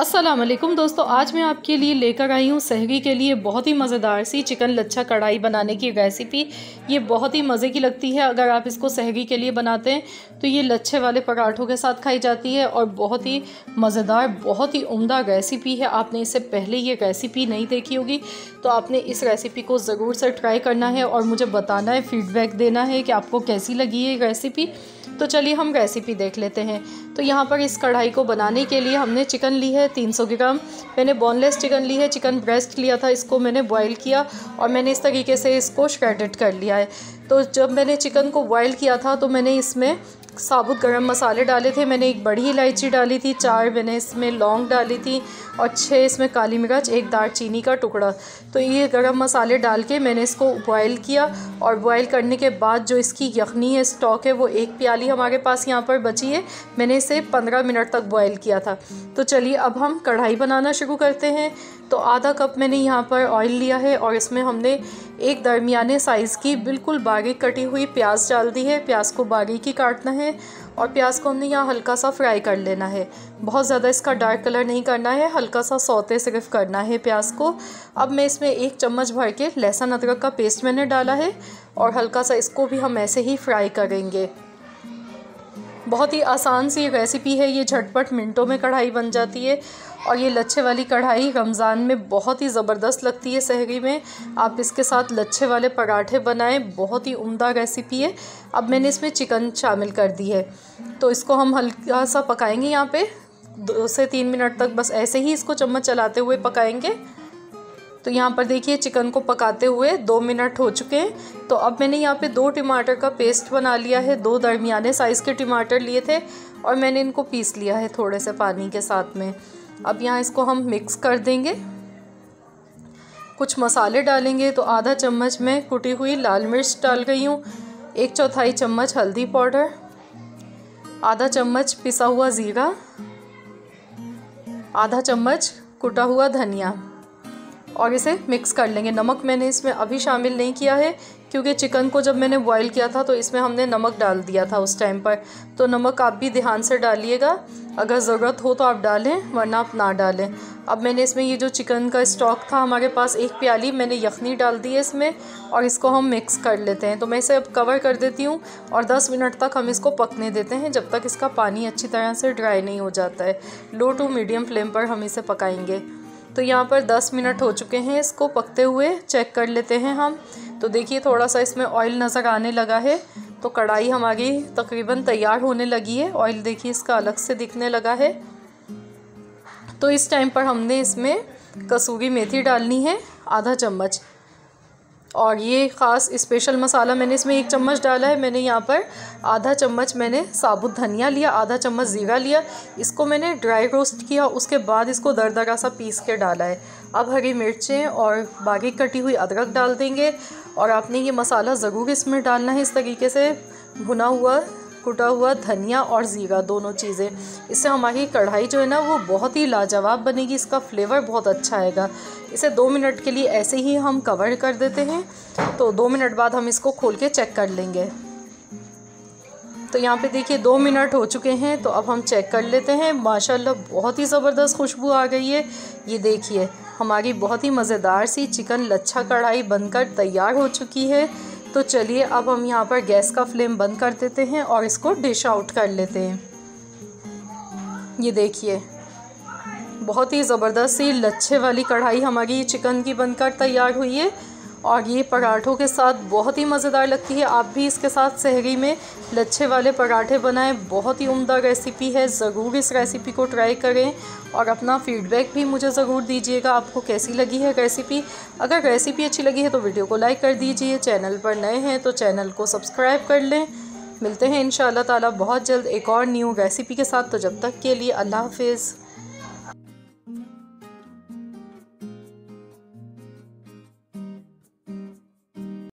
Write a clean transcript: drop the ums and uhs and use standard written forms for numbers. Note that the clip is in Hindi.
अस्सलाम वालेकुम दोस्तों, आज मैं आपके लिए लेकर आई हूँ सहरी के लिए बहुत ही मज़ेदार सी चिकन लच्छा कढ़ाई बनाने की रेसिपी। ये बहुत ही मज़े की लगती है। अगर आप इसको सहरी के लिए बनाते हैं तो ये लच्छे वाले पराठों के साथ खाई जाती है और बहुत ही मज़ेदार, बहुत ही उम्दा रेसिपी है। आपने इससे पहले ये रेसिपी नहीं देखी होगी तो आपने इस रेसिपी को ज़रूर से ट्राई करना है और मुझे बताना है, फीडबैक देना है कि आपको कैसी लगी ये रेसिपी। तो चलिए हम रेसिपी देख लेते हैं। तो यहाँ पर इस कढ़ाई को बनाने के लिए हमने चिकन ली है 300 ग्राम। मैंने बोनलेस चिकन ली है, चिकन ब्रेस्ट लिया था, इसको मैंने बॉईल किया और मैंने इस तरीके से इसको श्रेडेड कर लिया है। तो जब मैंने चिकन को बॉईल किया था तो मैंने इसमें साबुत गरम मसाले डाले थे। मैंने एक बड़ी इलायची डाली थी, 4 मैंने इसमें लौंग डाली थी और 6 इसमें काली मिर्च, 1 दालचीनी का टुकड़ा। तो ये गरम मसाले डाल के मैंने इसको बॉईल किया और बॉईल करने के बाद जो इसकी यखनी है, स्टॉक है, वो 1 प्याली हमारे पास यहाँ पर बची है। मैंने इसे 15 मिनट तक बॉईल किया था। तो चलिए अब हम कढ़ाई बनाना शुरू करते हैं। तो आधा कप मैंने यहाँ पर ऑयल लिया है और इसमें हमने एक दरमियाने साइज़ की बिल्कुल बारीक कटी हुई प्याज डाल दी है। प्याज को बारीक ही काटना है और प्याज को हमने यहाँ हल्का सा फ्राई कर लेना है। बहुत ज़्यादा इसका डार्क कलर नहीं करना है, हल्का सा सौते सिर्फ करना है प्याज को। अब मैं इसमें 1 चम्मच भर के लहसुन अदरक का पेस्ट मैंने डाला है और हल्का सा इसको भी हम ऐसे ही फ्राई करेंगे। बहुत ही आसान सी रेसिपी है, ये झटपट मिनटों में कढ़ाई बन जाती है और ये लच्छे वाली कढ़ाई रमज़ान में बहुत ही ज़बरदस्त लगती है। सहरी में आप इसके साथ लच्छे वाले पराठे बनाएं, बहुत ही उम्दा रेसिपी है। अब मैंने इसमें चिकन शामिल कर दी है तो इसको हम हल्का सा पकाएंगे। यहाँ पे 2 से 3 मिनट तक बस ऐसे ही इसको चम्मच चलाते हुए पकाएंगे। तो यहाँ पर देखिए चिकन को पकाते हुए 2 मिनट हो चुके हैं। तो अब मैंने यहाँ पे 2 टमाटर का पेस्ट बना लिया है। 2 दरमियाने साइज़ के टमाटर लिए थे और मैंने इनको पीस लिया है थोड़े से पानी के साथ में। अब यहाँ इसको हम मिक्स कर देंगे। कुछ मसाले डालेंगे। तो आधा चम्मच में कुटी हुई लाल मिर्च डाल गई हूँ, 1/4 चम्मच हल्दी पाउडर, आधा चम्मच पिसा हुआ ज़ीरा, आधा चम्मच कुटा हुआ धनिया और इसे मिक्स कर लेंगे। नमक मैंने इसमें अभी शामिल नहीं किया है क्योंकि चिकन को जब मैंने बॉईल किया था तो इसमें हमने नमक डाल दिया था उस टाइम पर। तो नमक आप भी ध्यान से डालिएगा, अगर ज़रूरत हो तो आप डालें वरना आप ना डालें। अब मैंने इसमें ये जो चिकन का स्टॉक था हमारे पास 1 प्याली, मैंने यखनी डाल दी है इसमें और इसको हम मिक्स कर लेते हैं। तो मैं इसे अब कवर कर देती हूँ और 10 मिनट तक हम इसको पकने देते हैं जब तक इसका पानी अच्छी तरह से ड्राई नहीं हो जाता है। लो टू मीडियम फ्लेम पर हम इसे पकाएंगे। तो यहाँ पर 10 मिनट हो चुके हैं इसको पकते हुए। चेक कर लेते हैं हम। तो देखिए थोड़ा सा इसमें ऑयल नज़र आने लगा है। तो कढ़ाई हमारी तकरीबन तैयार होने लगी है। ऑयल देखिए इसका अलग से दिखने लगा है। तो इस टाइम पर हमने इसमें कसूरी मेथी डालनी है आधा चम्मच और ये ख़ास स्पेशल मसाला मैंने इसमें 1 चम्मच डाला है। मैंने यहाँ पर आधा चम्मच मैंने साबुत धनिया लिया, आधा चम्मच ज़ीरा लिया, इसको मैंने ड्राई रोस्ट किया, उसके बाद इसको दरदरा सा पीस के डाला है। अब हरी मिर्चें और बारीक कटी हुई अदरक डाल देंगे और आपने ये मसाला ज़रूर इसमें डालना है। इस तरीके से भुना हुआ कुटा हुआ धनिया और ज़ीरा दोनों चीज़ें, इससे हमारी कढ़ाई जो है ना वो बहुत ही लाजवाब बनेगी, इसका फ्लेवर बहुत अच्छा आएगा। इसे 2 मिनट के लिए ऐसे ही हम कवर कर देते हैं। तो 2 मिनट बाद हम इसको खोल के चेक कर लेंगे। तो यहाँ पे देखिए 2 मिनट हो चुके हैं। तो अब हम चेक कर लेते हैं। माशाल्लाह बहुत ही ज़बरदस्त खुशबू आ गई है। ये देखिए हमारी बहुत ही मज़ेदार सी चिकन लच्छा कढ़ाई बनकर तैयार हो चुकी है। तो चलिए अब हम यहाँ पर गैस का फ्लेम बंद कर देते हैं और इसको डिश आउट कर लेते हैं। ये देखिए बहुत ही ज़बरदस्त सी लच्छे वाली कढ़ाई हमारी चिकन की बनकर तैयार हुई है और ये पराठों के साथ बहुत ही मज़ेदार लगती है। आप भी इसके साथ सहरी में लच्छे वाले पराठे बनाएं, बहुत ही उम्दा रेसिपी है। ज़रूर इस रेसिपी को ट्राई करें और अपना फ़ीडबैक भी मुझे ज़रूर दीजिएगा, आपको कैसी लगी है रेसिपी। अगर रेसिपी अच्छी लगी है तो वीडियो को लाइक कर दीजिए, चैनल पर नए हैं तो चैनल को सब्सक्राइब कर लें। मिलते हैं इंशाअल्लाह ताला बहुत जल्द एक और न्यू रेसिपी के साथ। तो जब तक के लिए अल्लाह हाफ़िज़।